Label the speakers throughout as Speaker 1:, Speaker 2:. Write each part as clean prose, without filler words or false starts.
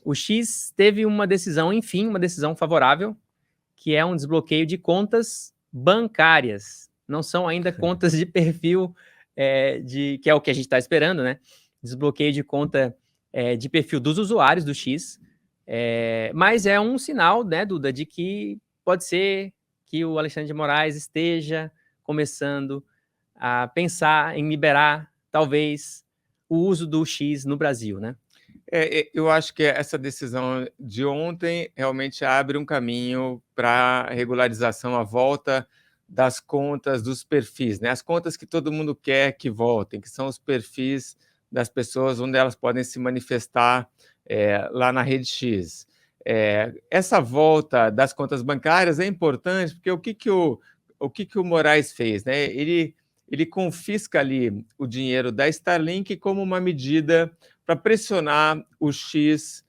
Speaker 1: O X teve uma decisão, enfim, uma decisão favorável, que é um desbloqueio de contas bancárias. Não são ainda contas de perfil, que é o que a gente está esperando, né? Desbloqueio de conta de perfil dos usuários do X. Mas é um sinal, né, Duda, de que pode ser que o Alexandre de Moraes esteja começando a pensar em liberar, talvez, o uso do X no Brasil, né?
Speaker 2: Eu acho que essa decisão de ontem realmente abre um caminho para a regularização, a volta das contas, dos perfis, né? As contas que todo mundo quer que voltem, que são os perfis das pessoas onde elas podem se manifestar lá na rede X. Essa volta das contas bancárias é importante, porque o que o Moraes fez, né? Ele confisca ali o dinheiro da Starlink como uma medida para pressionar o X,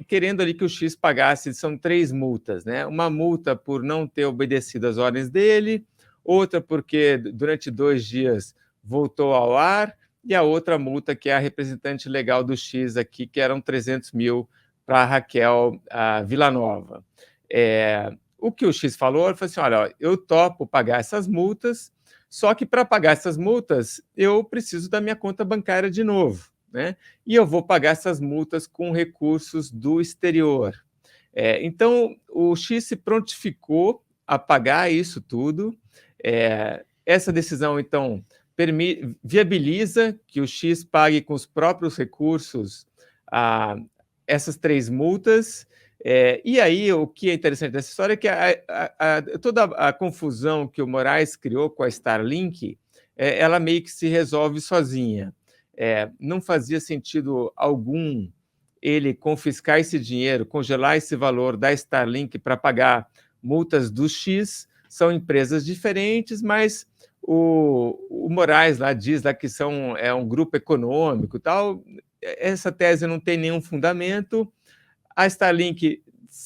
Speaker 2: querendo ali que o X pagasse, são 3 multas, né? Uma multa por não ter obedecido às ordens dele, outra porque durante 2 dias voltou ao ar, e a outra multa que é a representante legal do X aqui, que eram 300 mil para a Raquel Villanova. O que o X falou, ele falou assim, olha, eu topo pagar essas multas, só que para pagar essas multas, eu preciso da minha conta bancária de novo, né? E eu vou pagar essas multas com recursos do exterior. Então, o X se prontificou a pagar isso tudo. Essa decisão, então, viabiliza que o X pague com os próprios recursos essas 3 multas. E aí, o que é interessante dessa história é que toda a confusão que o Moraes criou com a Starlink, ela meio que se resolve sozinha. Não fazia sentido algum ele confiscar esse dinheiro, congelar esse valor da Starlink para pagar multas do X. São empresas diferentes, mas o Moraes lá diz lá que é um grupo econômico e tal. Essa tese não tem nenhum fundamento. A Starlink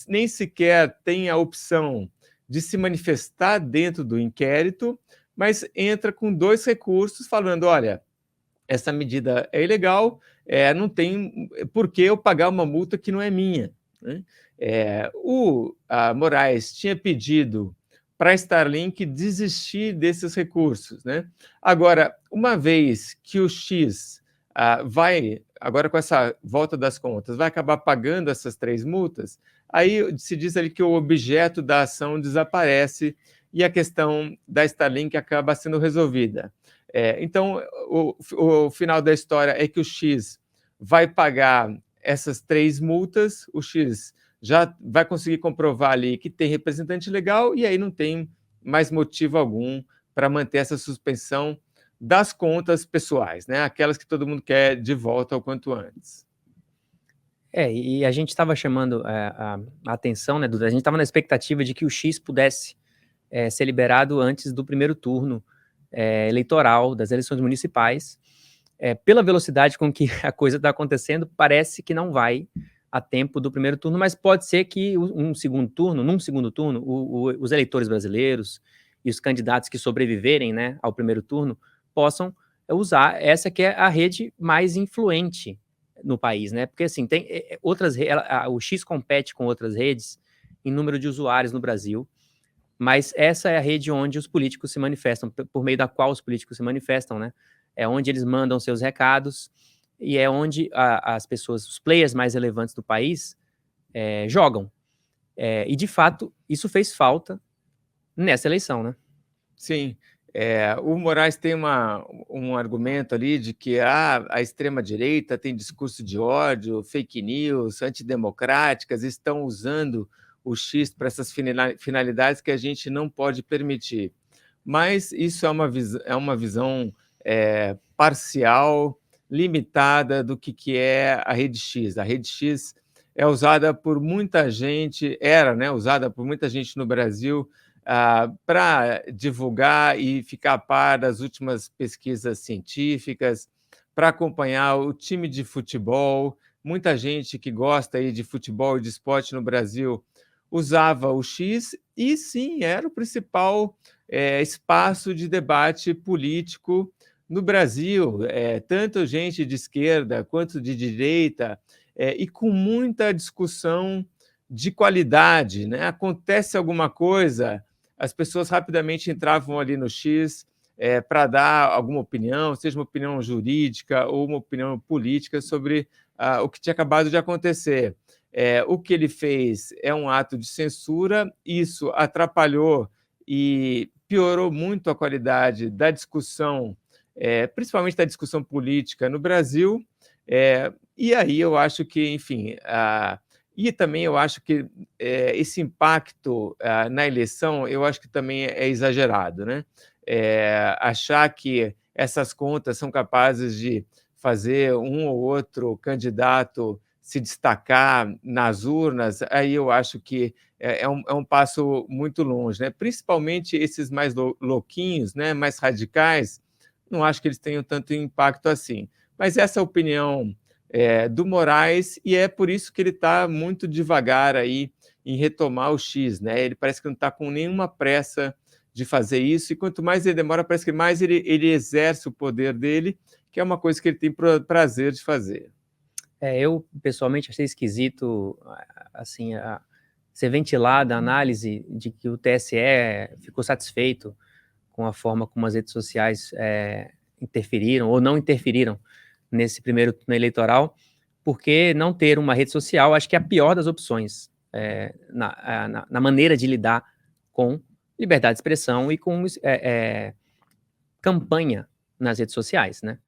Speaker 2: nem sequer tem a opção de se manifestar dentro do inquérito, mas entra com 2 recursos falando, olha, essa medida é ilegal, não tem por que eu pagar uma multa que não é minha, né? O Moraes tinha pedido para a Starlink desistir desses recursos, né? Agora, uma vez que o X vai, agora com essa volta das contas, vai acabar pagando essas 3 multas, aí se diz ali que o objeto da ação desaparece e a questão da Starlink acaba sendo resolvida. Então, o final da história é que o X vai pagar essas 3 multas, o X já vai conseguir comprovar ali que tem representante legal e aí não tem mais motivo algum para manter essa suspensão das contas pessoais, né? Aquelas que todo mundo quer de volta o quanto antes.
Speaker 1: E a gente estava chamando a atenção, né, Duda? A gente estava na expectativa de que o X pudesse ser liberado antes do primeiro turno eleitoral das eleições municipais. Pela velocidade com que a coisa está acontecendo, parece que não vai a tempo do primeiro turno, mas pode ser que num segundo turno, os eleitores brasileiros e os candidatos que sobreviverem, né, ao primeiro turno possam usar essa que é a rede mais influente no país, né? Porque assim, tem o X compete com outras redes em número de usuários no Brasil, mas essa é a rede onde os políticos se manifestam, por meio da qual os políticos se manifestam, né? É onde eles mandam seus recados e é onde as pessoas, os players mais relevantes do país, jogam. E, de fato, isso fez falta nessa eleição, né?
Speaker 2: Sim. O Moraes tem um argumento ali de que a extrema-direita tem discurso de ódio, fake news, antidemocráticas, estão usando o X para essas finalidades que a gente não pode permitir. Mas isso é uma visão parcial, limitada do que é a rede X. A rede X é usada por muita gente, era, né, usada por muita gente no Brasil para divulgar e ficar a par das últimas pesquisas científicas, para acompanhar o time de futebol. Muita gente que gosta aí de futebol e de esporte no Brasil usava o X e, sim, era o principal espaço de debate político no Brasil. Tanto gente de esquerda quanto de direita e com muita discussão de qualidade, né? Acontece alguma coisa, as pessoas rapidamente entravam ali no X para dar alguma opinião, seja uma opinião jurídica ou uma opinião política sobre o que tinha acabado de acontecer. O que ele fez é um ato de censura, isso atrapalhou e piorou muito a qualidade da discussão, principalmente da discussão política no Brasil, e aí eu acho que, enfim, e também eu acho que esse impacto na eleição, eu acho que também é exagerado, né? Achar que essas contas são capazes de fazer um ou outro candidato se destacar nas urnas, aí eu acho que é um passo muito longe, né? Principalmente esses mais louquinhos, né? Mais radicais, não acho que eles tenham tanto impacto assim. Mas essa é a opinião do Moraes, e é por isso que ele está muito devagar aí em retomar o X, né? Ele parece que não está com nenhuma pressa de fazer isso, e quanto mais ele demora, parece que mais ele exerce o poder dele, que é uma coisa que ele tem prazer de fazer.
Speaker 1: Eu pessoalmente achei esquisito, assim, ser ventilada a análise de que o TSE ficou satisfeito com a forma como as redes sociais interferiram ou não interferiram nesse primeiro turno eleitoral, porque não ter uma rede social acho que é a pior das opções na maneira de lidar com liberdade de expressão e com campanha nas redes sociais, né?